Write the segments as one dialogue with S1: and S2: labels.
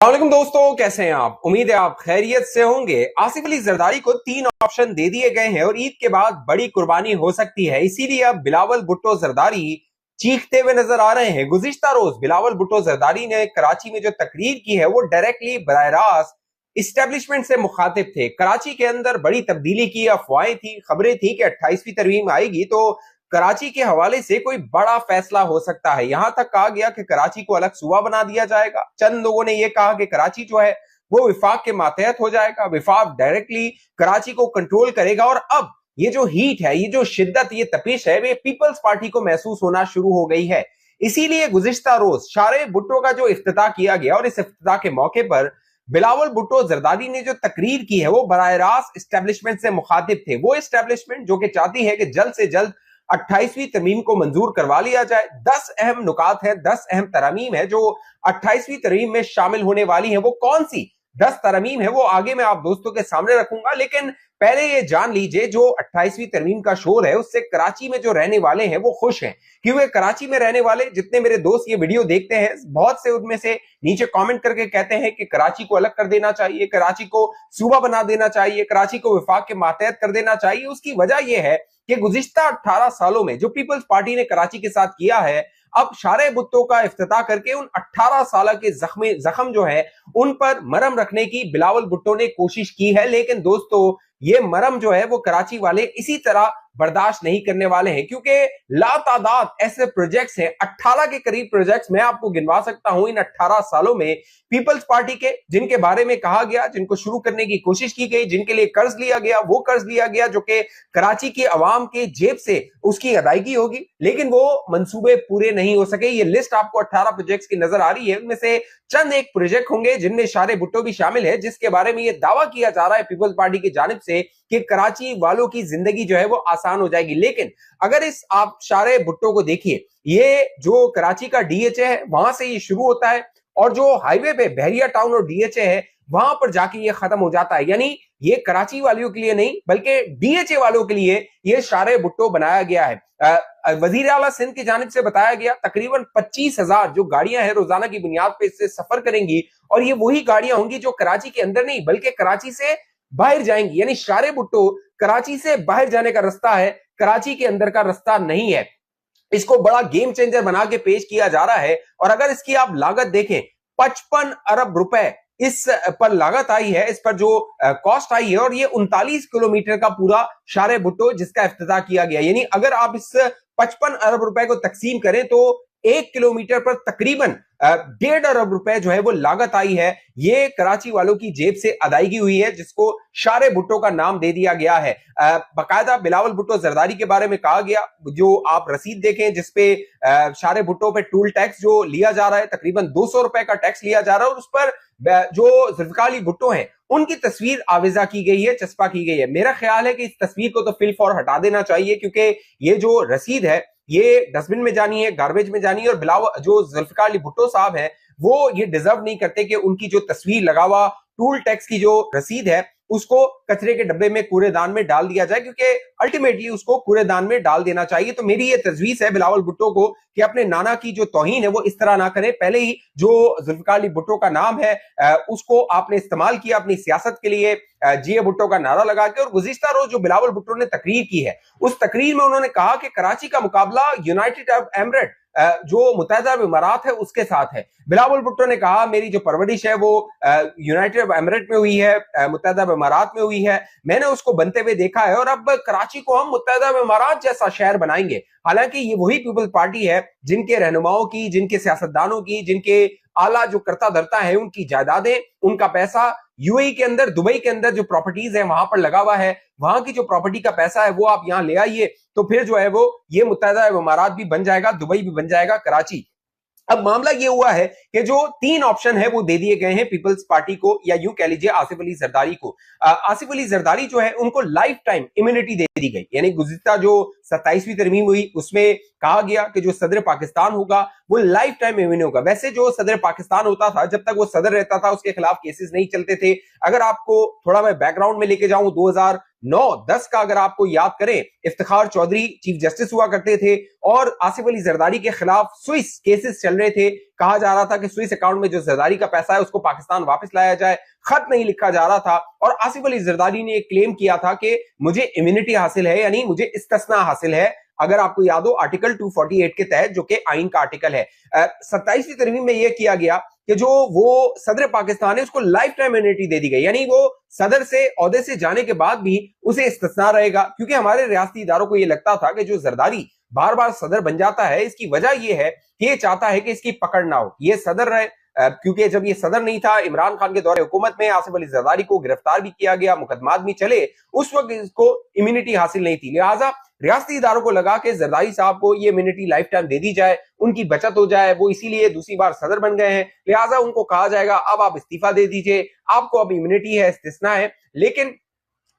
S1: वालेकुम दोस्तों, कैसे हैं आप? उम्मीद है आप खैरियत से होंगे। आसिफ अली जरदारी को 3 ऑप्शन दे दिए गए हैं और ईद के बाद बड़ी कुर्बानी हो सकती है, इसीलिए अब बिलावल भुट्टो जरदारी चीखते हुए नजर आ रहे हैं। गुज़िश्ता रोज बिलावल भुट्टो जरदारी ने कराची में जो तकरीर की है वो डायरेक्टली बराह रास्त इस्टेब्लिशमेंट से मुखातिब थे। कराची के अंदर बड़ी तब्दीली की अफवाहें थी, खबरें थी कि 28वीं तरमीम आएगी तो कराची के हवाले से कोई बड़ा फैसला हो सकता है। यहां तक कहा गया कि कराची को अलग सूबा बना दिया जाएगा। चंद लोगों ने यह कहा कि कराची जो है वो विफाक के मातहत हो जाएगा, विफाक डायरेक्टली कराची को कंट्रोल करेगा। और अब ये जो हीट है, ये जो शिद्दत, ये तपिश है, वे पीपल्स पार्टी को महसूस होना शुरू हो गई है। इसीलिए गुज़िश्ता रोज शारे भुट्टो का जो इफ्तिताह किया गया और इस इफ्तिताह के मौके पर बिलावल भुट्टो जरदारी ने जो तकरीर की है वो बराह रास्त इस्टेब्लिशमेंट से मुखातिब थे। वो इस्टेब्लिशमेंट जो कि चाहती है कि जल्द से जल्द 28वीं तरमीम को मंजूर करवा लिया जाए। 10 अहम नुकात है, 10 अहम तरमीम है जो 28वीं तरमीम में शामिल होने वाली है। वो कौन सी 10 तरमीम है वो आगे मैं आप दोस्तों के सामने रखूंगा, लेकिन पहले ये जान लीजिए जो 28वीं तरमीम का शोर है उससे कराची में जो रहने वाले हैं वो खुश हैं, क्योंकि कराची में रहने वाले जितने मेरे दोस्त ये वीडियो देखते हैं, बहुत से उनमें से नीचे कमेंट करके कहते हैं कि कराची को अलग कर देना चाहिए, कराची को सूबा बना देना चाहिए, कराची को विफाक के मातहत कर देना चाहिए। उसकी वजह यह है कि गुज़िश्ता 18 सालों में जो पीपल्स पार्टी ने कराची के साथ किया है, अब शारे भुट्टो का इफ्तिताह करके उन 18 साल के जख्म जो है उन पर मरहम रखने की बिलावल भुट्टो ने कोशिश की है। लेकिन दोस्तों ये मरहम जो है वो कराची वाले इसी तरह बर्दाश्त नहीं करने वाले हैं, क्योंकि लातादाद ऐसे प्रोजेक्ट्स हैं, 18 के करीब प्रोजेक्ट्स मैं आपको गिनवा सकता हूं इन 18 सालों में पीपल्स पार्टी के, जिनके बारे में कहा गया, जिनको शुरू करने की कोशिश की गई, जिनके लिए कर्ज लिया गया, वो कर्ज लिया गया जो कि कराची की आवाम के जेब से उसकी अदायगी होगी, लेकिन वो मंसूबे पूरे नहीं हो सके। ये लिस्ट आपको 18 प्रोजेक्ट्स की नजर आ रही है, उनमें से चंद एक प्रोजेक्ट होंगे जिनमें शारे भुट्टो भी शामिल है, जिसके बारे में यह दावा किया जा रहा है पीपल्स पार्टी की जानिब से कि कराची वालों की जिंदगी जो है वो आसान हो जाएगी। लेकिन अगर इस आप शारे भुट्टो को देखिए, ये जो कराची का डीएचए है वहां से ये शुरू होता है और जो हाईवे पे बहरिया टाउन और डीएचए है वहां पर जाके ये खत्म हो जाता है। यानी ये कराची वालों के लिए नहीं बल्कि डीएचए वालों के लिए ये शारे भुट्टो बनाया गया है। वजीर आला सिंध की जानिब से बताया गया तकरीबन 25,000 जो गाड़ियां हैं रोजाना की बुनियाद पे इससे सफर करेंगी, और ये वही गाड़ियां होंगी जो कराची के अंदर नहीं बल्कि कराची से बाहर जाएंगी। यानी शारे भुट्टो कराची से बाहर जाने का रास्ता है, कराची के अंदर का रास्ता नहीं है। इसको बड़ा गेम चेंजर बना के पेश किया जा रहा है। और अगर इसकी आप लागत देखें, 55 अरब रुपए इस पर लागत आई है, इस पर जो कॉस्ट आई है, और ये 39 किलोमीटर का पूरा शारे भुट्टो जिसका इफ्तिताह किया गया। यानी अगर आप इस 55 अरब रुपए को तकसीम करें तो 1 किलोमीटर पर तकरीबन 1.5 अरब रुपए जो है वो लागत आई है। ये कराची वालों की जेब से अदायगी हुई है, जिसको शारे भुट्टो का नाम दे दिया गया है। बाकायदा बिलावल भुट्टो जरदारी के बारे में कहा गया, जो आप रसीद देखें जिसपे शारे भुट्टो पे टूल टैक्स जो लिया जा रहा है, तकरीबन 200 रुपए का टैक्स लिया जा रहा है, और उस पर जो जुल्फिकार अली भुट्टो हैं उनकी तस्वीर आवेजा की गई है, चस्पा की गई है। मेरा ख्याल है कि इस तस्वीर को तो फिल फॉर हटा देना चाहिए, क्योंकि ये जो रसीद है ये डस्टबिन में जानी है, गार्बेज में जानी है। और बिलावल जो जुल्फिकार अली भुट्टो साहब हैं वो ये डिजर्व नहीं करते कि उनकी जो तस्वीर लगा हुआ टूल टैक्स की जो रसीद है उसको कचरे के डब्बे में, कूड़ेदान में डाल दिया जाए, क्योंकि अल्टीमेटली उसको कूड़ेदान में डाल देना चाहिए। तो मेरी ये तजवीज है बिलावल भुट्टो को कि अपने नाना की जो तौहीन है वो इस तरह ना करें। पहले ही जो जुल्फिकार अली भुट्टो का नाम है उसको आपने इस्तेमाल किया अपनी सियासत के लिए, जिए भुट्टो का नारा लगा के। और गुज़िश्ता रोज जो बिलावल भुट्टो ने तकरीर की है उस तकरीर में उन्होंने कहा कि कराची का मुकाबला यूनाइटेड अरब एमिरेट जो मुत्तहिदा अरब इमारात है उसके साथ है। बिलावल भुट्टो ने कहा मेरी जो परवरिश है वो यूनाइटेड अरब एमिरेट में हुई है, मुत्तहिदा अरब इमारात में हुई है, मैंने उसको बनते हुए देखा है, और अब कराची को हम मुत्तहिदा अरब इमारात जैसा शहर बनाएंगे। हालांकि ये वही पीपल्स पार्टी है जिनके रहनुमाओं की, जिनके सियासतदानों की, जिनके आला जो करता धरता है उनकी जायदादें, उनका पैसा यूएई के अंदर, दुबई के अंदर जो प्रॉपर्टीज है वहां पर लगा हुआ है, वहां की जो प्रॉपर्टी का पैसा है वो आप यहां ले आइए, तो फिर जो है वो ये मुत्तहिदा अरब इमारात भी बन जाएगा, दुबई भी बन जाएगा, कराची। अब मामला ये हुआ है कि जो 3 ऑप्शन है वो दे दिए गए हैं पीपल्स पार्टी को, या यूं कह लीजिए आसिफ अली जरदारी को। आसिफ अली जरदारी जो है उनको लाइफ टाइम इम्यूनिटी दे दी गई। यानी गुज़िश्ता जो 27वीं तरमीम हुई उसमें कहा गया कि जो सदर पाकिस्तान होगा वो लाइफ टाइम इम्यून होगा। वैसे जो सदर पाकिस्तान होता था, जब तक वो सदर रहता था उसके खिलाफ केसेस नहीं चलते थे। अगर आपको थोड़ा मैं बैकग्राउंड में लेके जाऊं, 2009-10 का अगर आपको याद करें, इफ्तिखार चौधरी चीफ जस्टिस हुआ करते थे और आसिफ अली जरदारी के खिलाफ स्विस केसेस चल रहे थे। कहा जा रहा था कि स्विस अकाउंट में जो जरदारी का पैसा है उसको पाकिस्तान वापस लाया जाए, खत नहीं लिखा जा रहा था और आसिफ अली जरदारी ने क्लेम किया था कि मुझे इम्यूनिटी हासिल है, यानी मुझे इस्तिस्ना हासिल है, अगर आपको याद हो आर्टिकल 248 के तहत, जो कि आइन का आर्टिकल है। 27वीं तरमीम में यह किया गया कि जो वो सदर पाकिस्तान है उसको लाइफ टाइम इम्यूनिटी दे दी गई, यानी वो सदर से ओहदे से जाने के बाद भी उसे इस्तिस्ना रहेगा। क्योंकि हमारे रियासती इदारों को यह लगता था कि जो जरदारी बार बार सदर बन जाता है, इसकी वजह यह है कि ये चाहता है कि इसकी पकड़ ना हो, ये सदर रहे। क्योंकि जब ये सदर नहीं था, इमरान खान के दौरे हुकूमत में आसिफ अली जरदारी को गिरफ्तार भी किया गया, मुकदमात भी चले, उस वक्त इसको इम्यूनिटी हासिल नहीं थी। लिहाजा रियासती इदारों को लगा कि जरदारी साहब को ये इम्यूनिटी लाइफ टाइम दे दी जाए, उनकी बचत हो जाए, वो इसीलिए दूसरी बार सदर बन गए हैं। लिहाजा उनको कहा जाएगा अब आप इस्तीफा दे दीजिए, आपको अब इम्यूनिटी है, इस्तिस्ना है। लेकिन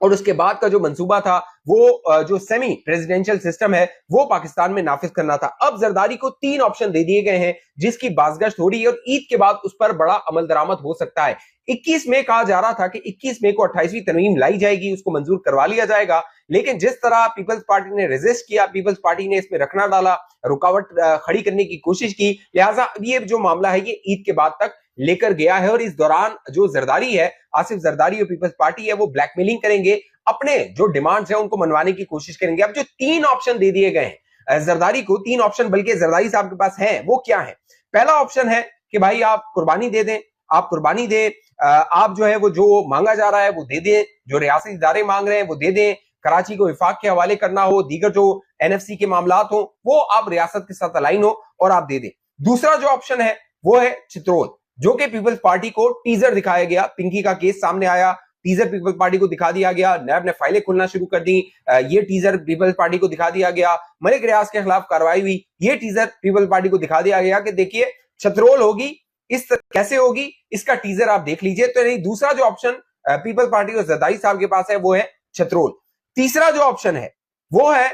S1: और उसके बाद का जो मंसूबा था वो जो सेमी प्रेसिडेंशियल सिस्टम है वो पाकिस्तान में नाफिज करना था। अब जरदारी को 3 ऑप्शन दे दिए गए हैं जिसकी बाज़गश्त हो रही है और ईद के बाद उस पर बड़ा अमल दरामद हो सकता है। 21 मई कहा जा रहा था कि 21 मई को 28वीं तरमीम लाई जाएगी, उसको मंजूर करवा लिया जाएगा। लेकिन जिस तरह पीपल्स पार्टी ने रेजिस्ट किया, पीपल्स पार्टी ने इसमें रखना डाला, रुकावट खड़ी करने की कोशिश की, लिहाजा ये जो मामला है ये ईद के बाद तक लेकर गया है। और इस दौरान जो जरदारी है, आसिफ जरदारी और पीपल्स पार्टी है, वो ब्लैकमेलिंग करेंगे, अपने जो डिमांड्स है उनको मनवाने की कोशिश करेंगे। अब जो 3 ऑप्शन दे दिए गए हैं जरदारी को, 3 ऑप्शन बल्कि जरदारी साहब के पास हैं, वो क्या है? पहला ऑप्शन है कि भाई आप कुर्बानी दे दें, आप कुर्बानी दें, आप जो है वो जो मांगा जा रहा है वो दे दें, जो रियासती इदारे मांग रहे हैं वो दे दें, कराची को विफाक के हवाले करना हो, दीगर जो एनएफसी के मामलात हो वो आप रियासत के साथ अलाइन हो और आप दे दें। दूसरा जो ऑप्शन है वो है चित्रोल, जो कि पीपल्स पार्टी को टीजर दिखाया गया, पिंकी का केस सामने आया, टीजर पीपल्स पार्टी को दिखा दिया गया, नैब ने फाइलें खुलना शुरू कर दी, ये टीजर पीपल्स पार्टी को दिखा दिया गया, मलिक रियाज के खिलाफ कार्रवाई हुई, ये टीजर पीपल्स पार्टी को दिखा दिया गया कि देखिए छतरोल होगी, इस कैसे होगी, इसका टीजर आप देख लीजिए। तो नहीं, दूसरा जो ऑप्शन पीपल्स पार्टी और जरदारी साहब के पास है वो है छतरोल। तीसरा जो ऑप्शन है वो है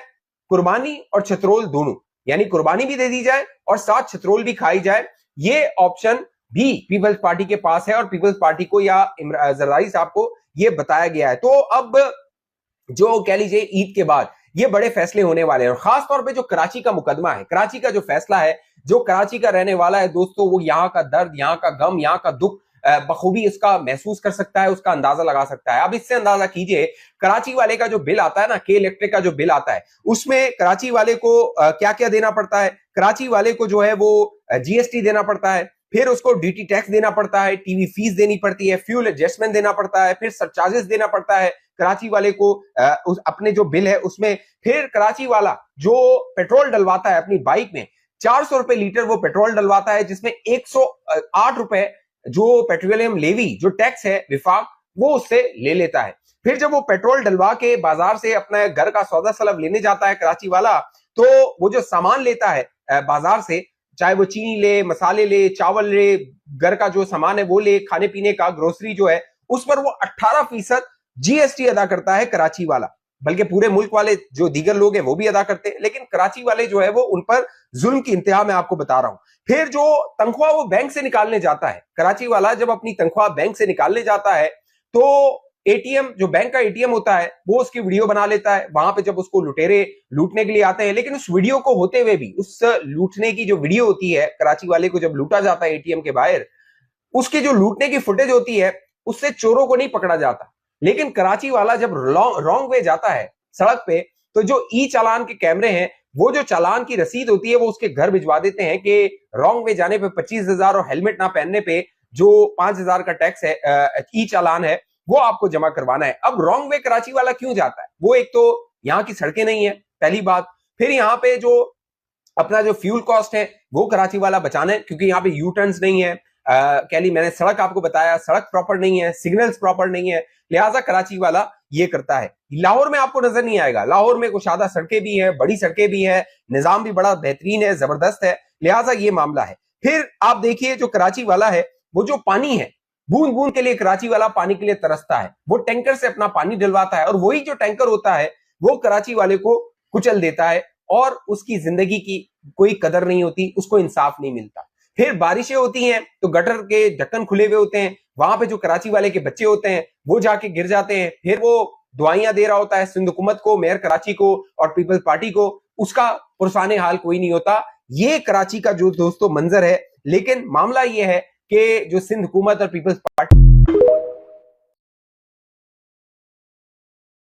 S1: कुर्बानी और छतरोल दोनों, यानी कुर्बानी भी दे दी जाए और साथ छतरोल भी खाई जाए। ये ऑप्शन भी पीपल्स पार्टी के पास है और पीपल्स पार्टी को या जरदारी साहब को ये बताया गया है। तो अब जो कह लीजिए ईद के बाद ये बड़े फैसले होने वाले हैं और खास तौर पे जो कराची का मुकदमा है, कराची का जो फैसला है, जो कराची का रहने वाला है दोस्तों, वो यहाँ का दर्द, यहाँ का गम, यहाँ का दुख बखूबी उसका महसूस कर सकता है, उसका अंदाजा लगा सकता है। अब इससे अंदाजा कीजिए, कराची वाले का जो बिल आता है ना, के इलेक्ट्रिक का जो बिल आता है, उसमें कराची वाले को क्या क्या देना पड़ता है। कराची वाले को जो है वो जीएसटी देना पड़ता है, फिर उसको डीटी टैक्स देना पड़ता है, टीवी फीस देनी पड़ती है, फ्यूल एडजस्टमेंट देना पड़ता है, फिर सरचार्जेस देना पड़ता है कराची वाले को अपने जो बिल है उसमें। फिर कराची वाला जो पेट्रोल डलवाता है अपनी बाइक में, 400 रुपए लीटर वो पेट्रोल डलवाता है, जिसमें 108 रुपए जो पेट्रोलियम लेवी जो टैक्स है विफाक वो उससे ले लेता है। फिर जब वो पेट्रोल डलवा के बाजार से अपना घर का सौदा सलब लेने जाता है कराची वाला, तो वो जो सामान लेता है बाजार से, चाहे वो चीनी ले, मसाले ले, चावल ले, घर का जो सामान है वो ले, खाने पीने का ग्रोसरी जो है, उस पर वो 18% जीएसटी अदा करता है कराची वाला। बल्कि पूरे मुल्क वाले जो दीगर लोग हैं वो भी अदा करते हैं, लेकिन कराची वाले जो है वो उन पर जुल्म की इंतहा मैं आपको बता रहा हूं। फिर जो तनख्वाह वो बैंक से निकालने जाता है, कराची वाला जब अपनी तनख्वाह बैंक से निकालने जाता है तो एटीएम, जो बैंक का एटीएम होता है, वो उसकी वीडियो बना लेता है। वहां पे जब उसको लुटेरे लूटने के लिए आते हैं, लेकिन उस वीडियो को होते हुए भी, उस लूटने की जो वीडियो होती है, कराची वाले को जब लूटा जाता है एटीएम के बाहर, उसकी जो लूटने की फुटेज होती है उससे चोरों को नहीं पकड़ा जाता। लेकिन कराची वाला जब रॉन्ग वे जाता है सड़क पे, तो जो ई चालान के कैमरे हैं, वो जो चालान की रसीद होती है वो उसके घर भिजवा देते हैं कि रॉन्ग वे जाने पे 25,000 और हेलमेट ना पहनने पे जो 5,000 का टैक्स है, ई चालान है, वो आपको जमा करवाना है। अब रॉन्ग वे कराची वाला क्यों जाता है? वो एक तो यहाँ की सड़कें नहीं है, पहली बात। फिर यहाँ पे जो अपना जो फ्यूल कॉस्ट है वो कराची वाला बचाना है, क्योंकि यहाँ पे यू टर्न्स नहीं है। कैली मैंने सड़क आपको बताया, सड़क प्रॉपर नहीं है, सिग्नल्स प्रॉपर नहीं है, लिहाजा कराची वाला ये करता है। लाहौर में आपको नजर नहीं आएगा, लाहौर में कुशादा सड़कें भी हैं, बड़ी सड़कें भी हैं, निजाम भी बड़ा बेहतरीन है, जबरदस्त है, लिहाजा ये मामला है। फिर आप देखिए जो कराची वाला है, वो जो पानी है, बूंद बूंद के लिए कराची वाला पानी के लिए तरसता है, वो टैंकर से अपना पानी डलवाता है और वही जो टैंकर होता है वो कराची वाले को कुचल देता है और उसकी जिंदगी की कोई कदर नहीं होती, उसको इंसाफ नहीं मिलता। फिर बारिशें होती हैं तो गटर के ढक्कन खुले हुए होते हैं, वहां पे जो कराची वाले के बच्चे होते हैं वो जाके गिर जाते हैं, फिर वो दुआइयां दे रहा होता है सिंध हुकूमत को, मेयर कराची को और पीपल्स पार्टी को, उसका पुरसाने हाल कोई नहीं होता। ये कराची का जो दोस्तों मंजर है। लेकिन मामला ये है कि जो सिंध हुकूमत और पीपल्स पार्टी